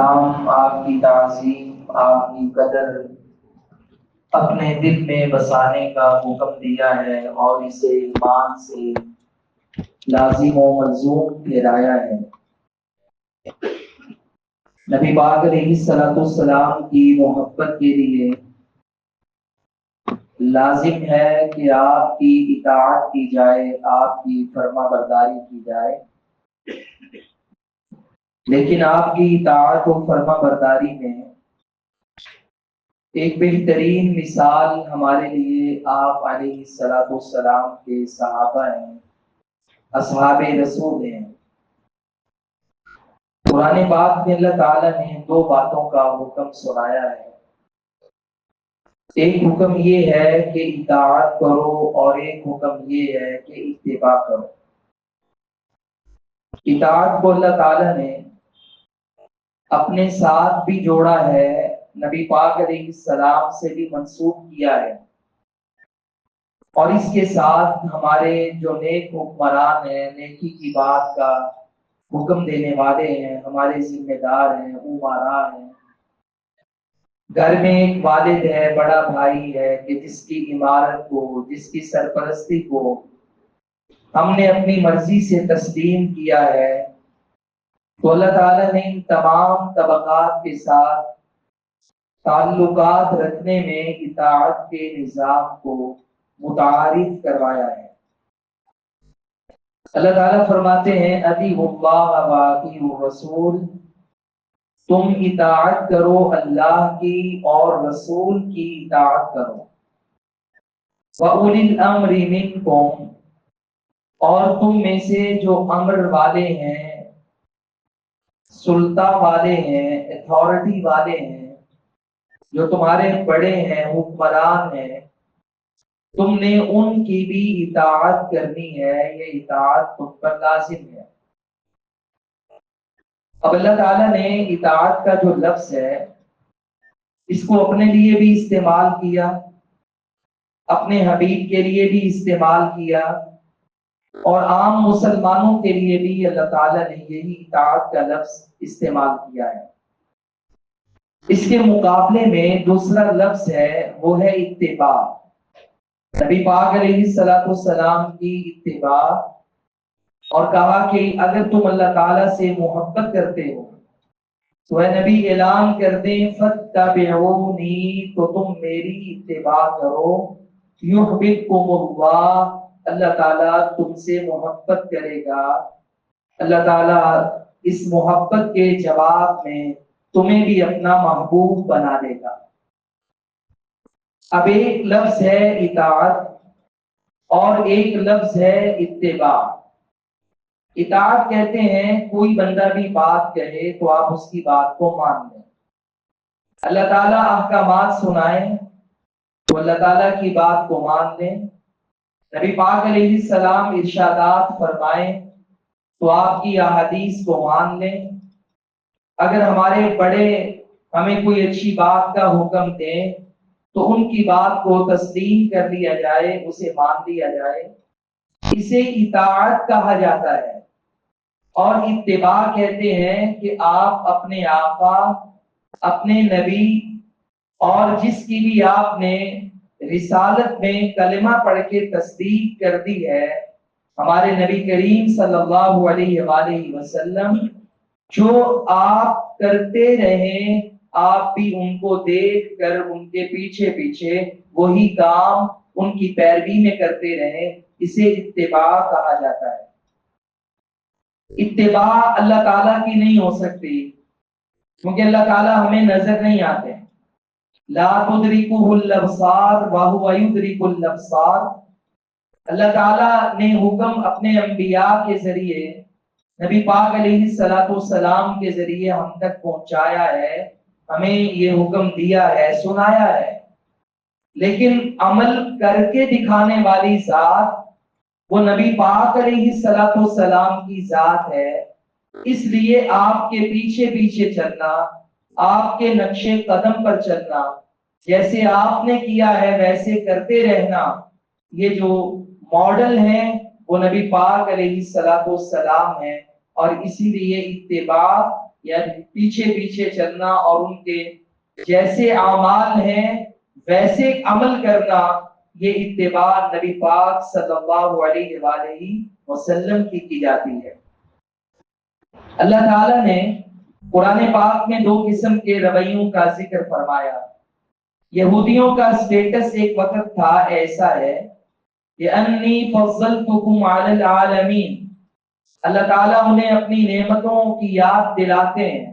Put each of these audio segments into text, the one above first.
نام آپ کی تعظیم آپ کی قدر اپنے دل میں بسانے کا حکم دیا ہے اور اسے ایمان سے لازم و ملزوم ٹھہرایا ہے۔ نبی پاک علیہ الصلوۃ والسلام کی محبت کے لیے لازم ہے کہ آپ کی اطاعت کی جائے، آپ کی فرما برداری کی جائے، لیکن آپ کی اطاعت و فرما برداری میں ایک بہترین مثال ہمارے لیے آپ علیہ الصلوۃ والسلام کے صحابہ ہیں، اصحاب رسول ہیں۔ قرآن پاک میں اللہ تعالیٰ نے دو باتوں کا حکم سنایا ہے۔ ایک حکم یہ ہے کہ اطاعت کرو اور ایک حکم یہ ہے کہ اتباع کرو۔ اطاعت کو اللہ تعالیٰ نے اپنے ساتھ بھی جوڑا ہے، نبی پاک علیہ السلام سے بھی منسوب کیا ہے، اور اس کے ساتھ ہمارے جو نیک حکمران ہیں، نیکی کی بات کا حکم دینے والے ہیں، ہمارے ذمہ دار ہیں، امراء ہیں، گھر میں ایک والد ہے، بڑا بھائی ہے کہ جس کی عمارت کو، جس کی سرپرستی کو ہم نے اپنی مرضی سے تسلیم کیا ہے، تو اللہ تعالیٰ نے ان تمام طبقات کے ساتھ تعلقات رکھنے میں اطاعت کے نظام کو متعارف کروایا ہے۔ اللہ تعالیٰ فرماتے ہیں اطیعوا اللہ و اطیعوا الرسول، تم اطاعت کرو اللہ کی اور رسول کی اطاعت کرو۔ وَأُولِي الْأَمْرِ مِنْكُمْ، اور تم میں سے جو امر والے ہیں، سلطہ والے ہیں، اتھارٹی والے ہیں، جو تمہارے بڑے ہیں، حکمران ہیں، تم نے ان کی بھی اطاعت کرنی ہے، یہ اطاعت تم پر لازم ہے۔ اب اللہ تعالیٰ نے اطاعت کا جو لفظ ہے اس کو اپنے لیے بھی استعمال کیا، اپنے حبیب کے لیے بھی استعمال کیا، اور عام مسلمانوں کے لیے بھی اللہ تعالیٰ نے یہی اطاعت کا لفظ استعمال کیا ہے۔ اس کے مقابلے میں دوسرا لفظ ہے وہ ہے اتباع۔ نبی پاک علیہ الصلوۃ والسلام کی اتباع، اور کہا کہ اگر تم اللہ تعالیٰ سے محبت کرتے ہو تو اے نبی اعلان کر دیں فَاتَّبِعُونِی، تو تم میری اتباع کرو، یحببکم اللہ، اللہ تعالیٰ تم سے محبت کرے گا، اللہ تعالیٰ اس محبت کے جواب میں تمہیں بھی اپنا محبوب بنا دے گا۔ اب ایک لفظ ہے اطاعت اور ایک لفظ ہے اتباع۔ اطاعت کہتے ہیں کوئی بندہ بھی بات کہے تو آپ اس کی بات کو مان لیں، اللہ تعالیٰ احکامات سنائیں تو اللہ تعالیٰ کی بات کو مان لیں، نبی پاک علیہ السلام ارشادات فرمائیں تو آپ کی احادیث کو مان لیں، اگر ہمارے بڑے ہمیں کوئی اچھی بات کا حکم دیں تو ان کی بات کو تسلیم کر لیا جائے، اسے مان لیا جائے، اسے اطاعت کہا جاتا ہے۔ اور اتباع کہتے ہیں کہ آپ اپنے آقا، اپنے نبی اور جس کی بھی آپ نے رسالت میں کلمہ پڑھ کے تصدیق کر دی ہے، ہمارے نبی کریم صلی اللہ علیہ وآلہ وسلم، جو آپ کرتے رہیں آپ بھی ان کو دیکھ کر ان کے پیچھے پیچھے وہی کام ان کی پیروی میں کرتے رہیں، اسے اتباع کہا جاتا ہے۔ اتباع اللہ تعالیٰ کی نہیں ہو سکتی کیونکہ اللہ تعالیٰ ہمیں نظر نہیں آتے۔ لا تدرکہ الابصار وہو یدرک الابصار، اللہ تعالیٰ نے حکم اپنے انبیاء کے ذریعے، نبی پاک علیہ الصلوۃ والسلام کے ذریعے ہم تک پہنچایا ہے، ہمیں یہ حکم دیا ہے، سنایا ہے، لیکن عمل کر کے دکھانے والی ذات وہ نبی پاک علیہ الصلوۃ والسلام کی ذات ہے۔ اس لیے آپ کے پیچھے پیچھے چلنا، آپ کے نقش قدم پر چلنا، جیسے آپ نے کیا ہے ویسے کرتے رہنا، یہ جو ماڈل ہیں وہ نبی پاک علیہ الصلوۃ والسلام ہیں، اور اسی لیے اتباع یعنی پیچھے پیچھے چلنا اور ان کے جیسے اعمال ہیں ویسے عمل کرنا، یہ اتباع نبی پاک صلی اللہ علیہ وآلہ وسلم کی جاتی ہے۔ اللہ تعالیٰ نے قرآن پاک میں دو قسم کے رویوں کا ذکر فرمایا۔ یہودیوں کا سٹیٹس ایک وقت تھا ایسا ہے کہ انی فضلتکم علی العالمین، اللہ تعالیٰ انہیں اپنی نعمتوں کی یاد دلاتے ہیں،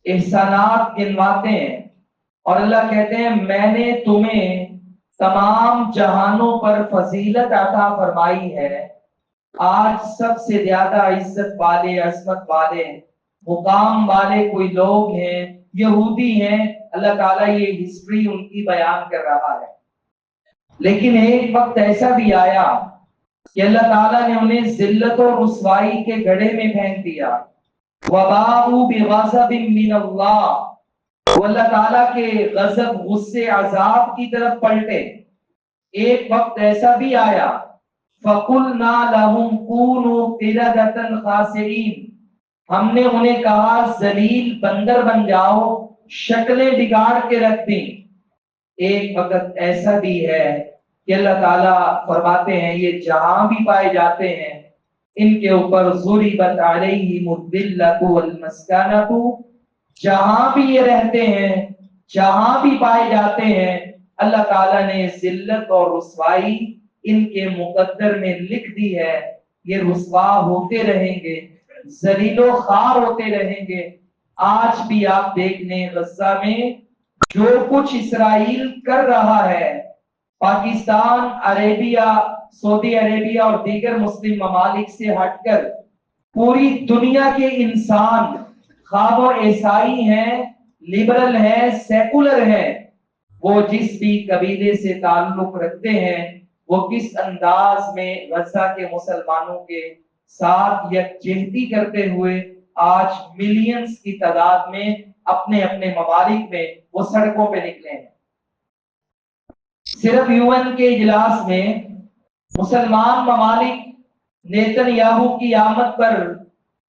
احسانات گنواتے ہیں، اور اللہ کہتے ہیں میں نے تمہیں تمام جہانوں پر فضیلت عطا فرمائی ہے۔ آج سب سے زیادہ عزت والے، عظمت والے، مقام والے کوئی لوگ ہیں، یہودی ہیں۔ اللہ تعالیٰ یہ ہسٹری ان کی بیان کر رہا ہے۔ لیکن ایک وقت ایسا بھی آیا کہ اللہ تعالیٰ نے انہیں ذلت و رسوائی کے گڑھے میں پھینک دیا۔ وَبَاءُوا بِغَضَبٍ مِّنَ اللَّهِ، وہ اللہ تعالیٰ کے غضب، غصے، عذاب کی طرف پلٹے۔ ایک وقت ایسا بھی آیا فَقُلْنَا لَهُمْ كُونُوا قِرَدَةً خَاسِئِينَ، ہم نے انہیں کہا ذلیل بندر بن جاؤ، شکلیں بگاڑ کے رکھ دیں۔ ایک وقت ایسا بھی ہے کہ اللہ تعالیٰ فرماتے ہیں یہ جہاں بھی پائے جاتے ہیں ان کے اوپر ضربت علیہم الذلۃ والمسکنۃ، جہاں بھی یہ رہتے ہیں، جہاں بھی پائے جاتے ہیں، اللہ تعالیٰ نے ذلت اور رسوائی ان کے مقدر میں لکھ دی ہے۔ یہ رسوا ہوتے رہیں گے، ذلیل و خوار ہوتے رہیں گے۔ آج بھی آپ دیکھ لیں غزہ میں جو کچھ اسرائیل کر رہا ہے، پاکستان، عربیہ، سعودی عربیہ اور دیگر مسلم ممالک سے ہٹ کر پوری دنیا کے انسان، خواہ وہ عیسائی ہیں، لبرل ہیں، سیکولر ہیں، وہ جس بھی قبیلے سے تعلق رکھتے ہیں، وہ کس انداز میں غزہ کے مسلمانوں کے ساتھ یکجہتی کرتے ہوئے آج ملینز کی تعداد میں اپنے اپنے ممالک میں وہ سڑکوں پہ نکلے ہیں۔ صرف UN کے اجلاس میں مسلمان ممالک نیتن یاہو کی آمد پر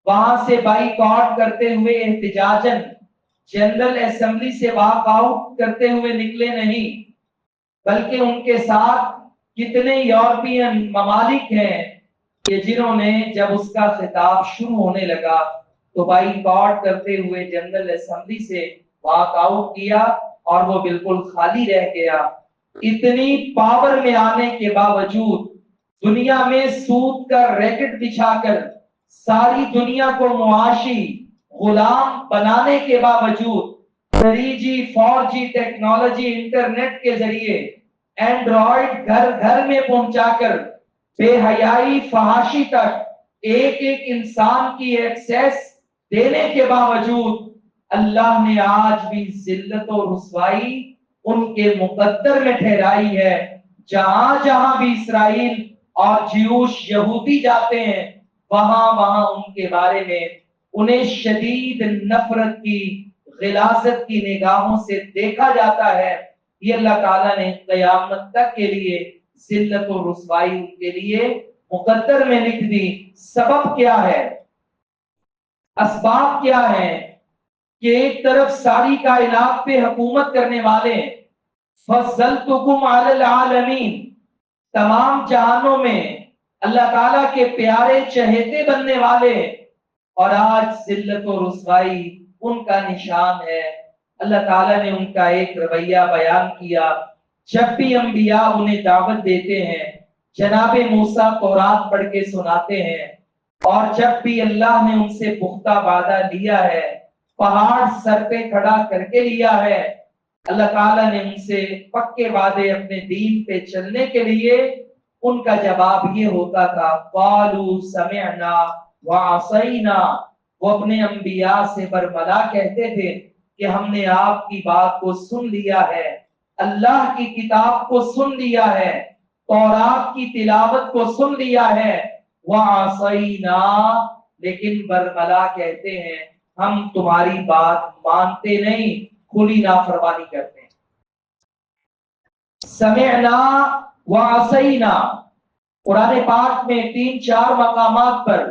وہاں سے بائیکاٹ کرتے ہوئے احتجاجاً جنرل اسمبلی سے واک آؤٹ کرتے ہوئے نکلے نہیں، بلکہ ان کے ساتھ کتنے یورپین ممالک ہیں کہ جنہوں نے جب اس کا خطاب شروع ہونے لگا تو بائیکاٹ کرتے ہوئے جنرل اسمبلی سے واک آؤٹ کیا اور وہ بالکل خالی رہ گیا۔ اتنی پاور میں آنے کے باوجود دنیا میں سود کا ریکٹ بچھا کر ساری دنیا کو معاشی غلام بنانے کے باوجود 3G 4G ٹیکنالوجی انٹرنیٹ کے ذریعے اینڈرائیڈ گھر گھر میں پہنچا کر بے حیائی، فحاشی تک ایک ایک انسان کی ایکسیس دینے کے باوجود اللہ نے آج بھی ذلت و رسوائی ان کے مقدر میں ٹھہرائی ہے۔ جہاں جہاں بھی اسرائیل اور جیوش یہودی جاتے ہیں وہاں وہاں ان کے بارے میں انہیں شدید نفرت کی، غلاظت کی نگاہوں سے دیکھا جاتا ہے۔ یہ اللہ تعالیٰ نے قیامت تک کے لیے ذلت و رسوائی ان کے لیے مقدر میں لکھ دی۔ سبب کیا ہے؟ اسباب کیا ہیں؟ کہ ایک طرف ساری کائنات پہ حکومت کرنے والے فضلتکم علی العالمین، تمام جہانوں میں اللہ تعالیٰ کے پیارے چہیتے بننے والے، اور آج ذلت و رسوائی ان کا نشان ہے۔ اللہ تعالیٰ نے ان کا ایک رویہ بیان کیا۔ جب بھی انبیاء انہیں دعوت دیتے ہیں، جناب موسیٰ تورات پڑھ کے سناتے ہیں، اور جب بھی اللہ نے ان سے پختہ وعدہ لیا ہے، پہاڑ سر پہ کھڑا کر کے لیا ہے، اللہ تعالیٰ نے ان سے پکے وعدے اپنے دین پہ چلنے کے لیے، ان کا جواب یہ ہوتا تھا قالوا سمعنا وعصینا۔ وہ اپنے انبیاء سے برملا کہتے تھے کہ ہم نے آپ کی بات کو سن لیا ہے، اللہ کی کتاب کو سن لیا ہے، تورات کی تلاوت کو سن لیا ہے، وعصینا، لیکن برملا کہتے ہیں ہم تمہاری بات مانتے نہیں، کھلی نافرمانی کرتے ہیں۔ سمعنا وعصینا، قرآن پاک میں 3-4 مقامات پر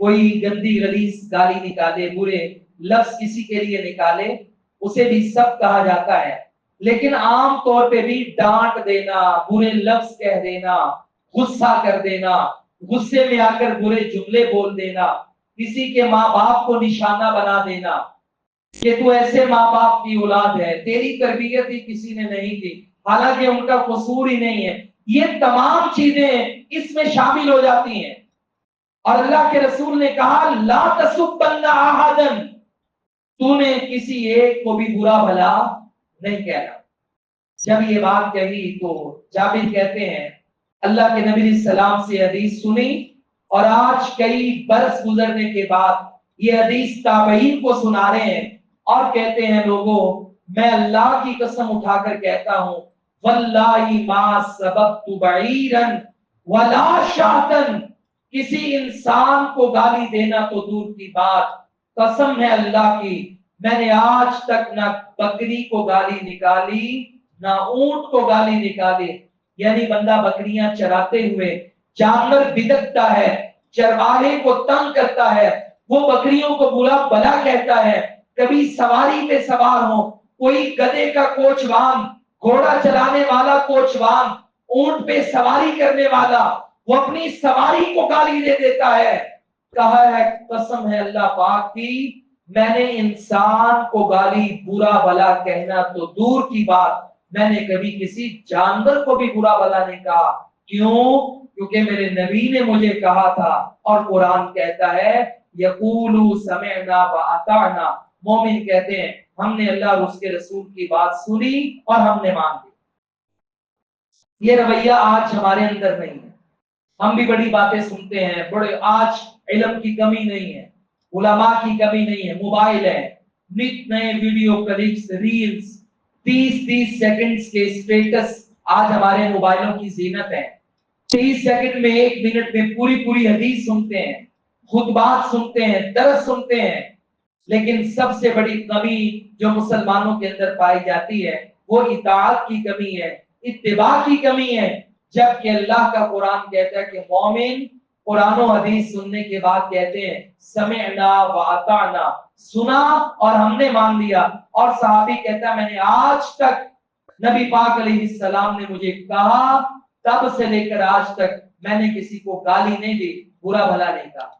کوئی گندی غلیظ گالی نکالے، برے لفظ کسی کے لیے نکالے، اسے بھی سب کہا جاتا ہے، لیکن عام طور پہ بھی ڈانٹ دینا، برے لفظ کہہ دینا، غصہ کر دینا، غصے میں آ کر برے جملے بول دینا، کسی کے ماں باپ کو نشانہ بنا دینا کہ تو ایسے ماں باپ کی اولاد ہے، تیری تربیت ہی کسی نے نہیں دی، حالانکہ ان کا قصور ہی نہیں ہے، یہ تمام چیزیں اس میں شامل ہو جاتی ہیں۔ اور اللہ کے رسول نے کہا لا تسبن احدا، تو نے کسی ایک کو بھی برا بھلا نہیں کہنا۔ جب یہ بات کہی تو جابر کہتے ہیں اللہ کے نبی علیہ السلام سے حدیث سنی، اور آج کئی برس گزرنے کے بعد یہ حدیث تابعین کو سنا رہے ہیں اور کہتے ہیں لوگوں میں اللہ کی قسم اٹھا کر کہتا ہوں واللہ ما سببت بعیرا ولا شاطا، کسی انسان کو گالی دینا تو دور کی بات، قسم ہے اللہ کی میں نے آج تک نہ بکری کو گالی نکالی نہ اونٹ کو گالی نکالی۔ یعنی بندہ بکریاں چراتے ہوئے جانور بدکتا ہے، چرواہے کو تنگ کرتا ہے، وہ بکریوں کو برا بلا کہتا ہے، کبھی سواری پہ سوار ہو، کوئی گدھے کا کوچوان، گھوڑا چلانے والا کوچوان، اونٹ پہ سواری کرنے والا، وہ اپنی سواری کو گالی دے دیتا ہے، کہا ہے قسم ہے اللہ پاک کی میں نے انسان کو گالی برا بلا کہنا تو دور کی بات، میں نے کبھی کسی جانور کو بھی برا بلا نہیں کہا۔ کیوں؟ کیونکہ میرے نبی نے مجھے کہا تھا، اور قرآن کہتا ہے یقولوا سمعنا واطعنا، مومن کہتے ہیں ہم نے اللہ اور اس کے رسول کی بات سنی اور ہم نے مان لی۔ یہ رویہ آج ہمارے اندر نہیں ہے، ہم بھی بڑی باتیں سنتے ہیں، بڑے آج علم کی کمی نہیں ہے، علماء کی کمی نہیں ہے، موبائل ہے، نت نئے ویڈیو کلپس، ریلز، 30 سیکنڈز کے اسٹیٹس آج ہمارے موبائلوں کی زینت ہے۔ 30 سیکنڈ میں 1 منٹ میں پوری حدیث سنتے ہیں، خطبات سنتے ہیں، درس سنتے ہیں، لیکن سب سے بڑی کمی جو مسلمانوں کے اندر پائی جاتی ہے وہ اطاعت کی کمی ہے، اتباع کی کمی ہے، جبکہ اللہ کا قرآن کہتا ہے کہ مومن قرآن و حدیث سننے کے بعد کہتے ہیں سمعنا واطعنا، سنا اور ہم نے مان لیا۔ اور صحابی کہتا ہے میں نے آج تک نبی پاک علیہ السلام نے مجھے کہا تب سے لے کر آج تک میں نے کسی کو گالی نہیں دی، برا بھلا نہیں کہا۔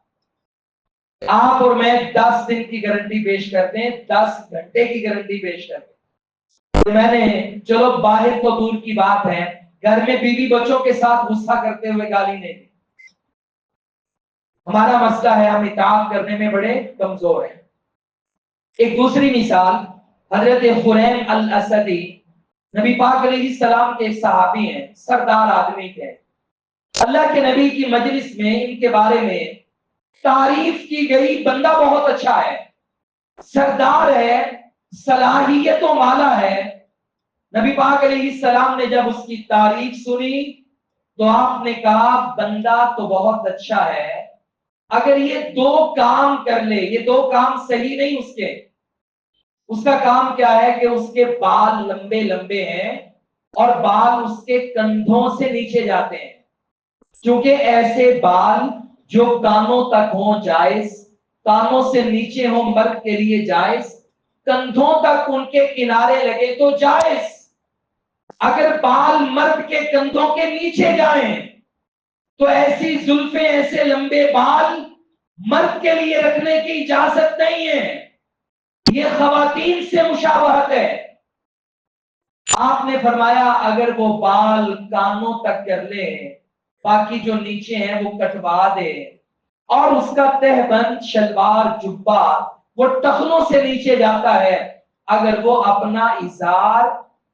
آپ اور میں 10 دن کی گارنٹی پیش کرتے ہیں، 10 گھنٹے کی گارنٹی پیش کرتے ہیں۔ تو میں نے چلو باہر تو دور کی بات ہے، گھر میں بیوی بچوں کے ساتھ غصہ کرتے ہوئے گالی نہیں دی۔ ہمارا مسئلہ ہے ہم اطاعت کرنے میں بڑے کمزور ہیں۔ ایک دوسری مثال حضرت خریم الاسدی، نبی پاک علیہ السلام کے صحابی ہیں، سردار آدمی تھے۔ اللہ کے نبی کی مجلس میں ان کے بارے میں تعریف کی گئی بندہ بہت اچھا ہے، سردار ہے، صلاحیتوں والا ہے۔ نبی پاک علیہ السلام نے جب اس کی تعریف سنی تو آپ نے کہا بندہ تو بہت اچھا ہے، اگر یہ 2 کام کر لے، یہ 2 کام صحیح نہیں اس کے، اس کا کام کیا ہے کہ اس کے بال لمبے لمبے ہیں اور بال اس کے کندھوں سے نیچے جاتے ہیں، چونکہ ایسے بال جو کانوں تک ہوں جائز، کانوں سے نیچے ہوں مرد کے لیے جائز، کندھوں تک ان کے کنارے لگے تو جائز۔ اگر بال مرد کے کندھوں کے نیچے جائیں تو ایسی زلفیں، ایسے لمبے بال مرد کے لیے رکھنے کی اجازت نہیں ہے، یہ خواتین سے مشابہت ہے۔ آپ نے فرمایا اگر وہ بال کانوں تک کر لے، باقی جو نیچے ہیں وہ کٹوا دے، اور اس کا تہبند شلوار جبہ وہ ٹخنوں سے نیچے جاتا ہے، اگر وہ اپنا ازار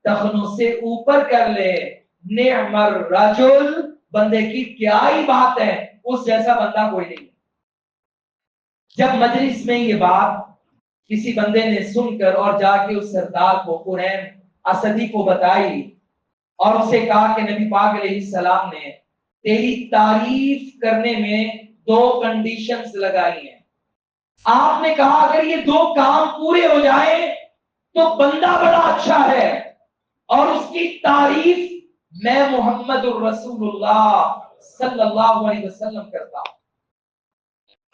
ٹخنوں سے اوپر کر لے، نعم الرجل، بندے کی کیا ہی بات ہے، اس جیسا بندہ کوئی نہیں۔ جب مجلس میں یہ بات کسی بندے نے سن کر اور جا کے اس سردار کو خریم اسدی کو بتائی اور اسے کہا کہ نبی پاک علیہ السلام نے تیری تعریف کرنے میں 2 کنڈیشنز لگائی ہیں، آپ نے کہا اگر یہ 2 کام پورے ہو جائیں تو بندہ بڑا اچھا ہے، اور اس کی تعریف میں محمد الرسول اللہ صلی اللہ علیہ وسلم کرتا ہوں۔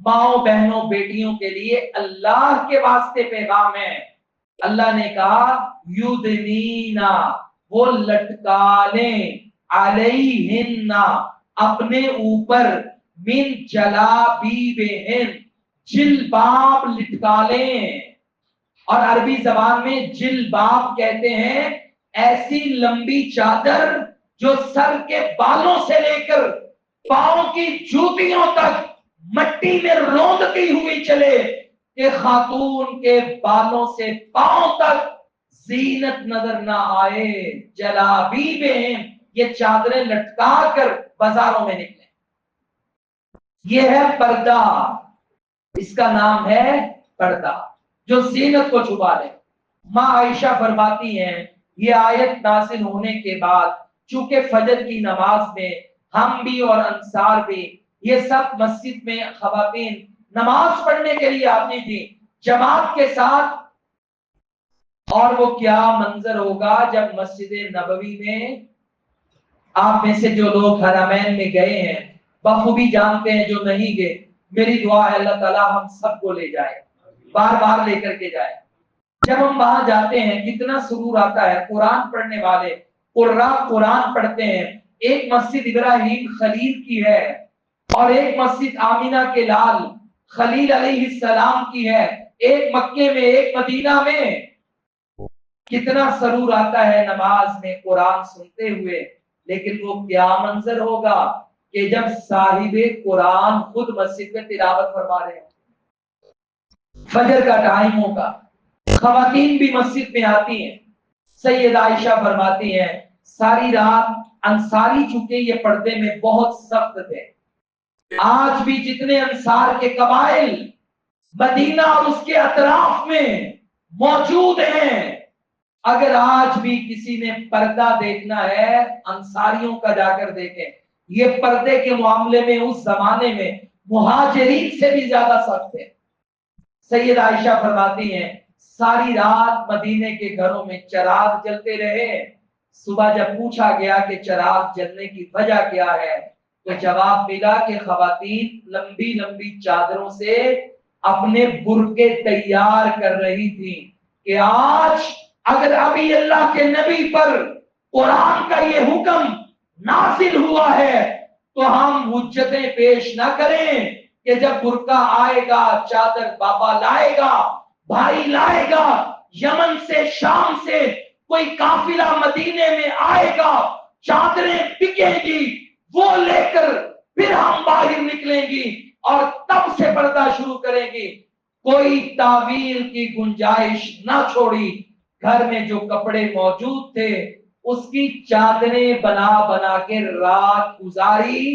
ماؤں بہنوں بیٹیوں کے لیے اللہ کے واسطے پیغام ہے۔ اللہ نے کہا یدنینا، وہ لٹکا لیں، علیہن، اپنے اوپر، من جلابیبہن، جلباب لٹکا لیں۔ اور عربی زبان میں جلباب کہتے ہیں ایسی لمبی چادر جو سر کے بالوں سے لے کر پاؤں کی جوتیوں تک مٹی میں روندتی ہوئی چلے، کہ خاتون کے بالوں سے پاؤں تک زینت نظر نہ آئے۔ جلابیبہن، یہ چادریں لٹکا کر بازاروں میں نکلیں۔ یہ ہے پردہ، اس کا نام ہے پردہ، جو زینت کو چھپا لے۔ ماں عائشہ فرماتی ہیں یہ آیت نازل ہونے کے بعد چونکہ فجر کی نماز میں ہم بھی اور انصار بھی، یہ سب مسجد میں خواتین نماز پڑھنے کے لیے آتی تھی جماعت کے ساتھ، اور وہ کیا منظر ہوگا جب مسجد نبوی میں، آپ میں سے جو لوگ حرمین میں گئے ہیں بخوبی جانتے ہیں، جو نہیں گئے میری دعا ہے اللہ تعالیٰ ہم سب کو لے جائے، بار بار لے کر کے جائے۔ جب ہم وہاں جاتے ہیں کتنا سرور آتا ہے، قرآن پڑھنے والے قرآن پڑھتے ہیں۔ ایک مسجد ابراہیم خلیل کی ہے اور ایک مسجد آمینہ کے لال خلیل علیہ السلام کی ہے، ایک مکے میں ایک مدینہ میں۔ کتنا سرور آتا ہے نماز میں قرآن سنتے ہوئے، لیکن وہ کیا منظر ہوگا کہ جب صاحب قرآن خود مسجد میں تلاوت فرما رہے ہیں، فجر کا ٹائم ہوگا، خواتین بھی مسجد میں آتی ہیں۔ سید عائشہ فرماتی ہیں ساری رات انصاری چونکہ یہ پردے میں بہت سخت تھے، آج بھی جتنے انصار کے قبائل مدینہ اور اس کے اطراف میں موجود ہیں، اگر آج بھی کسی نے پردہ دیکھنا ہے انصاریوں کا جا کر دیکھیں۔ یہ پردے کے معاملے میں اس زمانے میں مہاجرین سے بھی زیادہ سخت تھے۔ سید عائشہ فرماتی ہیں ساری رات مدینے کے گھروں میں چراغ جلتے رہے، صبح جب پوچھا گیا کہ چراغ جلنے کی وجہ کیا ہے تو جواب ملا کہ خواتین لمبی لمبی چادروں سے اپنے برقعے تیار کر رہی تھی کہ آج اگر ابھی اللہ کے نبی پر قرآن کا یہ حکم نازل ہوا ہے تو ہم حجتیں پیش نہ کریں کہ جب برقع آئے گا، چادر بابا لائے گا، بھائی لائے گا، یمن سے شام سے کوئی قافلہ مدینے میں آئے گا، چادریں بکیں گی، وہ لے کر پھر ہم باہر نکلیں گی اور تب سے پردہ شروع کریں گی۔ کوئی تعویل کی گنجائش نہ چھوڑی، گھر میں جو کپڑے موجود تھے اس کی چادریں بنا بنا کے رات گزاری،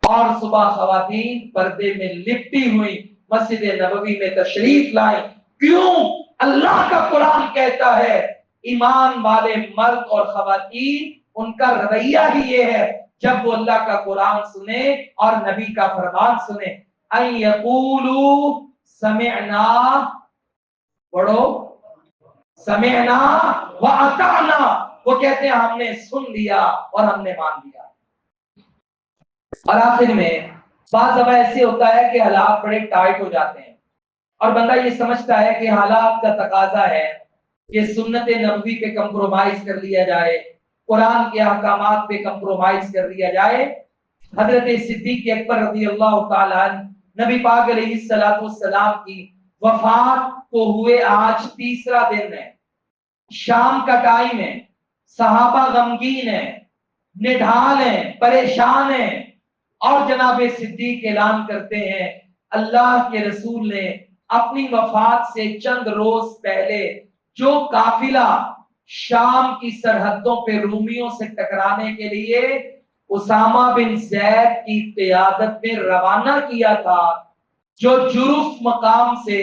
اور صبح خواتین پردے میں لپٹی ہوئی مسجد نبوی میں تشریف لائیں۔ کیوں؟ اللہ کا قرآن کہتا ہے ایمان والے مرد اور خواتین ان کا رویہ ہی یہ ہے جب وہ اللہ کا قرآن سنے اور نبی کا فرمان سنے، ان یقولوا سمعنا، پڑھو سمعنا واطعنا، وہ کہتے ہیں ہم نے سن لیا اور ہم نے مان لیا۔ اور آخر میں بعض دفعہ ایسے ہوتا ہے کہ حالات بڑے ٹائٹ ہو جاتے ہیں اور بندہ یہ سمجھتا ہے کہ حالات کا تقاضا ہے کہ سنت نبوی پہ کمپرومائز کر لیا جائے، قرآن کے احکامات پہ کمپرومائز کر لیا جائے۔ حضرت صدیق اکبر رضی اللہ تعالیٰ عنہ نبی پاک علیہ السلام کی وفات کو ہوئے آج تیسرا دن ہے، شام کا ٹائم ہے، صحابہ غمگین ہیں، نڈھال ہیں، پریشان ہیں، اور جناب صدیق اعلان کرتے ہیں اللہ کے رسول نے اپنی وفات سے چند روز پہلے جو قافلہ شام کی سرحدوں پہ رومیوں سے ٹکرانے کے لیے اسامہ بن زید کی قیادت میں روانہ کیا تھا، جو جرف مقام سے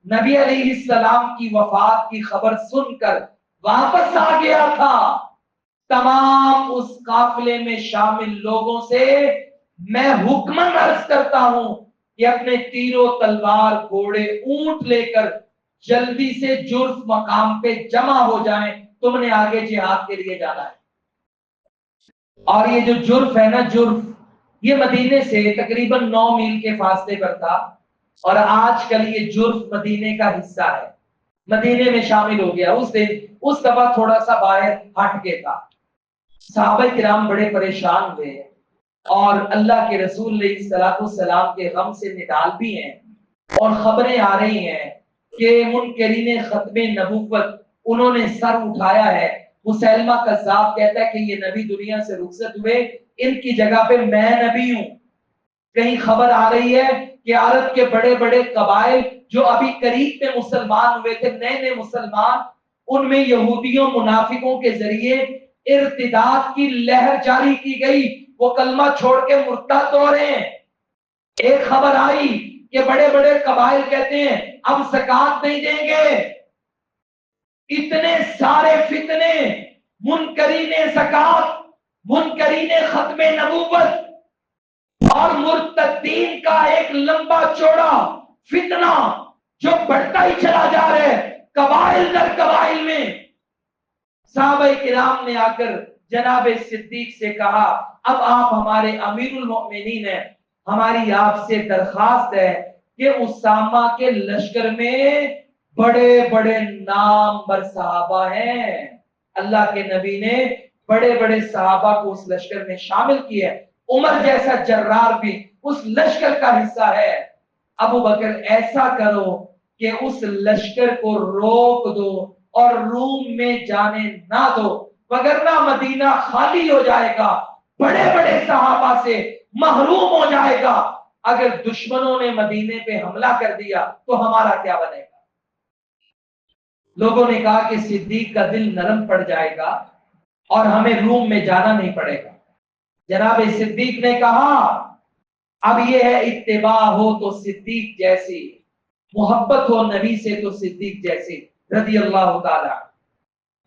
نبی علیہ السلام کی وفات کی خبر سن کر واپس آ گیا تھا، تمام اس قافلے میں شامل لوگوں سے میں حکمن عرض کرتا ہوں کہ اپنے تیروں تلوار گھوڑے اونٹ لے کر جلدی سے جرف مقام پہ جمع ہو جائیں، تم نے آگے جہاد کے لیے جانا ہے۔ اور یہ جو جرف ہے نا، جرف یہ مدینے سے تقریباً 9 میل کے فاصلے پر تھا، اور آج کل یہ جرف مدینے کا حصہ ہے، مدینے میں شامل ہو گیا۔ اس دن اس دفعہ تھوڑا سا باہر ہٹ کے تھا، صحابہ کرام بڑے پریشان ہوئے اور اللہ کے رسول علیہ الصلوۃ والسلام کے غم سے نڈال بھی ہیں، اور خبریں آ رہی ہیں کہ منکرین ختم نبوت انہوں نے سر اٹھایا ہے۔ مسیلمہ کذاب کہتا ہے کہ یہ نبی دنیا سے رخصت ہوئے، ان کی جگہ پہ میں نبی ہوں۔ کہیں خبر آ رہی ہے کہ عرب کے بڑے بڑے قبائل جو ابھی قریب میں مسلمان ہوئے تھے، نئے نئے مسلمان، ان میں یہودیوں منافقوں کے ذریعے ارتداد کی لہر جاری کی گئی، وہ کلمہ چھوڑ کے مرتد ہو رہے ہیں۔ ایک خبر آئی کہ بڑے بڑے قبائل کہتے ہیں اب زکات نہیں دیں گے۔ اتنے سارے فتنے، منکرین زکات، منکرین ختم نبوت اور مرتدین کا ایک لمبا چوڑا فتنہ جو بڑھتا ہی چلا جا رہا ہے قبائل در قبائل میں۔ صحابہ کرام نے آ کر جناب صدیق سے کہا اب آپ ہمارے امیر المؤمنین ہیں، ہماری آپ سے درخواست ہے کہ اسامہ کے لشکر میں بڑے بڑے نام بر صحابہ ہیں، اللہ کے نبی نے بڑے بڑے صحابہ کو اس لشکر میں شامل کیا ہے، عمر جیسا جرار بھی اس لشکر کا حصہ ہے۔ ابو بکر ایسا کرو کہ اس لشکر کو روک دو اور روم میں جانے نہ دو، وگرنہ مدینہ خالی ہو جائے گا، بڑے بڑے صحابہ سے محروم ہو جائے گا۔ اگر دشمنوں نے مدینے پہ حملہ کر دیا تو ہمارا کیا بنے گا؟ لوگوں نے کہا کہ صدیق کا دل نرم پڑ جائے گا اور ہمیں روم میں جانا نہیں پڑے گا۔ جناب صدیق نے کہا اب یہ ہے اتباع ہو تو صدیق جیسی، محبت ہو نبی سے تو صدیق جیسی رضی اللہ تعالی۔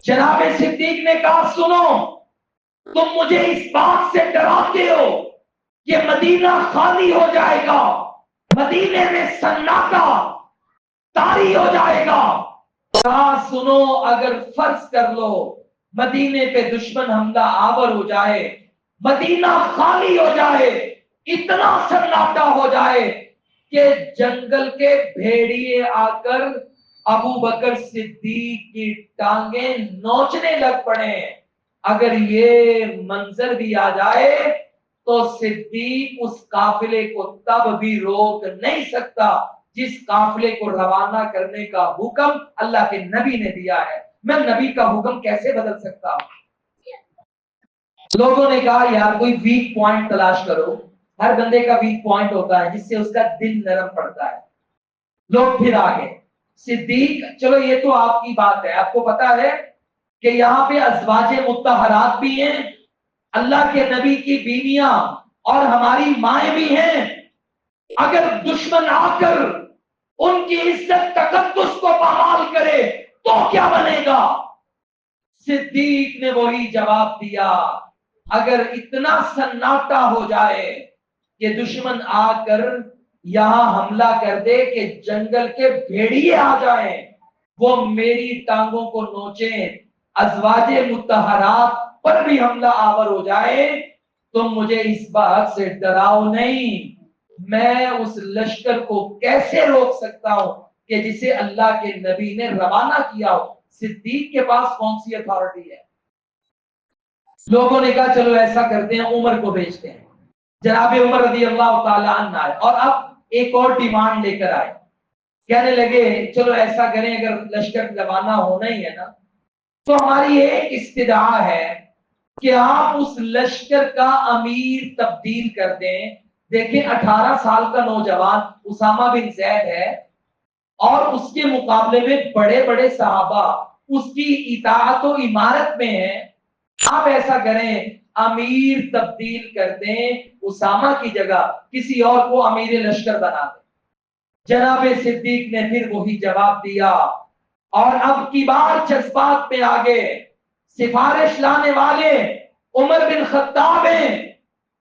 جناب صدیق نے کہا سنو، تم مجھے اس بات سے ڈراتے ہو کہ مدینہ خالی ہو جائے گا، مدینے میں سناٹا طاری ہو جائے گا۔ کہا سنو، اگر فرض کر لو مدینے پہ دشمن حملہ آور ہو جائے، مدینہ خالی ہو جائے، اتنا سناٹا ہو جائے کہ جنگل کے بھیڑیے آ کر ابو بکر صدیق کی ٹانگیں نوچنے لگ پڑے، اگر یہ منظر بھی آ جائے تو صدیق اس قافلے کو تب بھی روک نہیں سکتا جس قافلے کو روانہ کرنے کا حکم اللہ کے نبی نے دیا ہے۔ میں نبی کا حکم کیسے بدل سکتا ہوں؟ لوگوں نے کہا یار کوئی ویک پوائنٹ تلاش کرو، ہر بندے کا ویک پوائنٹ ہوتا ہے جس سے اس کا دل نرم پڑتا ہے۔ لوگ پھر آگے صدیق، چلو یہ تو آپ کی بات ہے، آپ کو پتا ہے کہ یہاں پہ ازواج مطہرات بھی ہیں، اللہ کے نبی کی بیویاں اور ہماری مائیں بھی ہیں، اگر دشمن آ کر ان کی عزت تقدس کو بحال کرے تو کیا بنے گا؟ صدیق نے وہی جواب دیا، اگر اتنا سناٹا ہو جائے کہ دشمن آ کر یہاں حملہ کر دے کہ جنگل کے بھیڑیے آ جائیں، وہ میری ٹانگوں کو نوچیں، ازواج مطہرات پر بھی حملہ آور ہو جائے، تم مجھے اس بات سے ڈراؤ نہیں، میں اس لشکر کو کیسے روک سکتا ہوں کہ جسے اللہ کے نبی نے روانہ کیا ہو؟ صدیق کے پاس کون سی اتھارٹی ہے؟ لوگوں نے کہا چلو ایسا کرتے ہیں، عمر کو بھیجتے ہیں۔ جناب عمر رضی اللہ تعالیٰ عنہ آئے اور اب ایک اور ڈیمانڈ لے کر آئے، کہنے لگے چلو ایسا کریں، اگر لشکر روانہ ہونا ہی ہے نا تو ہماری ایک استدعا ہے کہ آپ اس لشکر کا امیر تبدیل کر دیں۔ دیکھیں 18 سال کا نوجوان اسامہ بن زید ہے اور اس کے مقابلے میں بڑے بڑے صحابہ اس کی اطاعت و امارت میں ہیں، آپ ایسا کریں امیر تبدیل کر دیں، اسامہ کی جگہ کسی اور کو امیر لشکر بنا دیں۔ جناب صدیق نے پھر وہی جواب دیا اور اب کی بار جذبات میں آگے سفارش لانے والے عمر بن خطاب ہیں،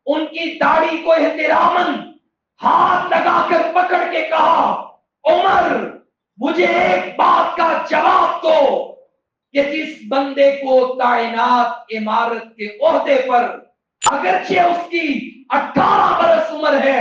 ان کی داڑھی کو احتراماً ہاتھ لگا کر پکڑ کے کہا عمر مجھے ایک بات کا جواب دو کہ جس بندے کو تعینات امارت کے عہدے پر اگرچہ اس کی 18 برس عمر ہے